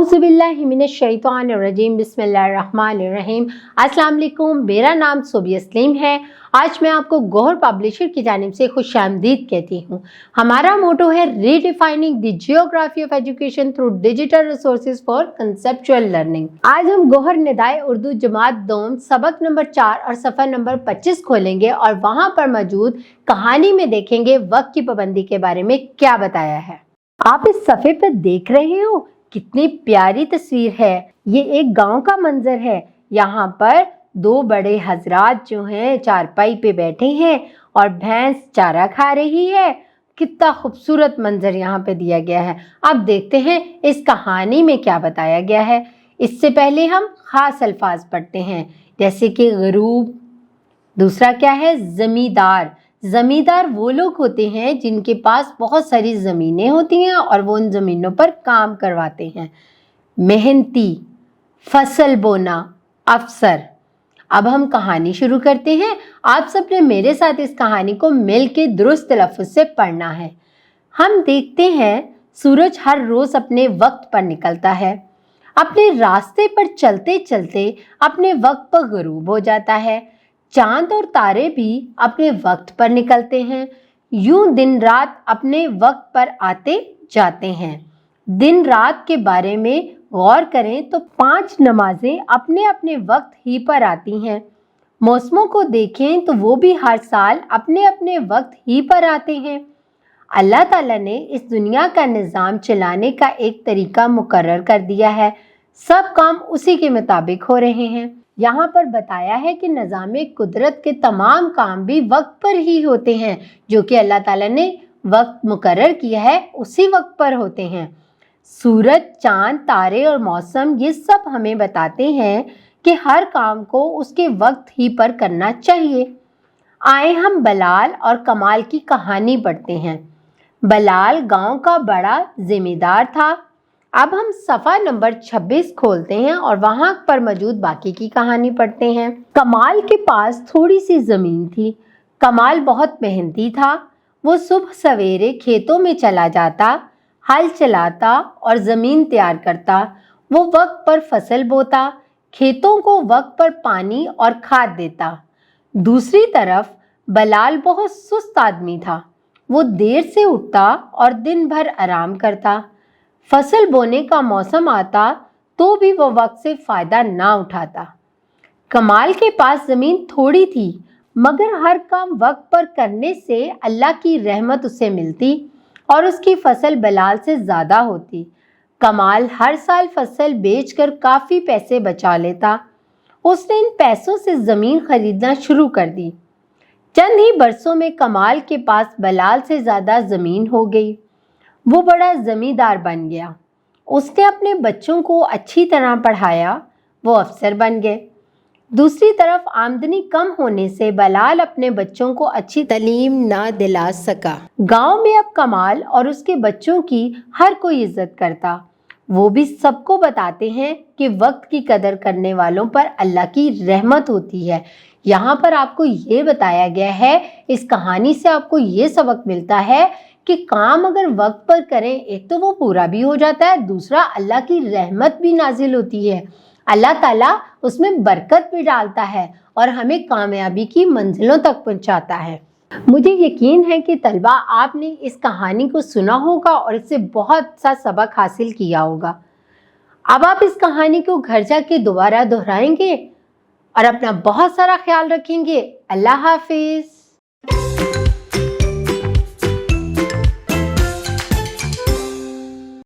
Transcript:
औज़ुबिल्लाहिमिनश्शैतानिर्रजीम बिस्मिल्लाहिर्रहमानिर्रहीम। अस्सलाम वालेकुम, मेरा नाम सोबिया सलीम है। आज मैं आपको गौहर पब्लिशर की जानिब से खुशामदीद कहती हूँ। हमारा मोटो है redefining the geography of education through digital resources for conceptual learning. आज हम गौहर निदाए उर्दू जमात दोम सबक नंबर 4 और सफ़ा नंबर 25 खोलेंगे और वहाँ पर मौजूद कहानी में देखेंगे वक्त की पाबंदी के बारे में क्या बताया है। आप इस सफ़े पर देख रहे हो, कितनी प्यारी तस्वीर है। ये एक गांव का मंजर है। यहाँ पर दो बड़े हजरात जो हैं चारपाई पे बैठे हैं और भैंस चारा खा रही है। कितना खूबसूरत मंजर यहाँ पे दिया गया है। अब देखते हैं इस कहानी में क्या बताया गया है। इससे पहले हम खास अल्फाज पढ़ते हैं, जैसे कि गरूब। दूसरा क्या है? जमींदार। जमींदार वो लोग होते हैं जिनके पास बहुत सारी ज़मीनें होती हैं और वो उन ज़मीनों पर काम करवाते हैं। मेहनती, फसल बोना, अफसर। अब हम कहानी शुरू करते हैं। आप सब ने मेरे साथ इस कहानी को मिल के दुरुस्त लफ्ज़ से पढ़ना है। हम देखते हैं सूरज हर रोज़ अपने वक्त पर निकलता है। अपने रास्ते पर चलते चलते अपने वक्त पर गरूब हो जाता है। चांद और तारे भी अपने वक्त पर निकलते हैं। यूं दिन रात अपने वक्त पर आते जाते हैं। दिन रात के बारे में गौर करें तो 5 नमाजें अपने अपने वक्त ही पर आती हैं। मौसमों को देखें तो वो भी हर साल अपने अपने वक्त ही पर आते हैं। अल्लाह ताला ने इस दुनिया का निज़ाम चलाने का एक तरीका मुकर्रर कर दिया है। सब काम उसी के मुताबिक हो रहे हैं। यहाँ पर बताया है कि निज़ाम कुदरत के तमाम काम भी वक्त पर ही होते हैं। जो कि अल्लाह ताला ने वक्त मुकर्रर किया है उसी वक्त पर होते हैं। सूरज, चांद, तारे और मौसम ये सब हमें बताते हैं कि हर काम को उसके वक्त ही पर करना चाहिए। आए हम बलाल और कमाल की कहानी पढ़ते हैं। बलाल गांव का बड़ा जिम्मेदार था। अब हम सफ़ा नंबर 26 खोलते हैं और वहाँ पर मौजूद बाकी की कहानी पढ़ते हैं। कमाल के पास थोड़ी सी ज़मीन थी। कमाल बहुत मेहनती था। वो सुबह सवेरे खेतों में चला जाता, हल चलाता और ज़मीन तैयार करता। वो वक्त पर फसल बोता, खेतों को वक्त पर पानी और खाद देता। दूसरी तरफ बलाल बहुत सुस्त आदमी था। वो देर से उठता और दिन भर आराम करता। फसल बोने का मौसम आता तो भी वो वक्त से फ़ायदा ना उठाता। कमाल के पास ज़मीन थोड़ी थी, मगर हर काम वक्त पर करने से अल्लाह की रहमत उसे मिलती और उसकी फसल बलाल से ज़्यादा होती। कमाल हर साल फसल बेचकर काफ़ी पैसे बचा लेता। उसने इन पैसों से ज़मीन खरीदना शुरू कर दी। चंद ही बरसों में कमाल के पास बलाल से ज़्यादा ज़मीन हो गई। वो बड़ा ज़मींदार बन गया। उसने अपने बच्चों को अच्छी तरह पढ़ाया। वो अफसर बन गए। दूसरी तरफ आमदनी कम होने से बलाल अपने बच्चों को अच्छी तालीम ना दिला सका। गांव में अब कमाल और उसके बच्चों की हर कोई इज्जत करता। वो भी सबको बताते हैं कि वक्त की कदर करने वालों पर अल्लाह की रहमत होती है। यहाँ पर आपको ये बताया गया है, इस कहानी से आपको ये सबक मिलता है कि काम अगर वक्त पर करें, एक तो वो पूरा भी हो जाता है, दूसरा अल्लाह की रहमत भी नाजिल होती है। अल्लाह ताला उसमें बरकत भी डालता है और हमें कामयाबी की मंजिलों तक पहुंचाता है। मुझे यकीन है कि तलबा आपने इस कहानी को सुना होगा और इससे बहुत सा सबक हासिल किया होगा। अब आप इस कहानी को घर जाके दोबारा दोहराएंगे और अपना बहुत सारा ख्याल रखेंगे। अल्लाह हाफिज़।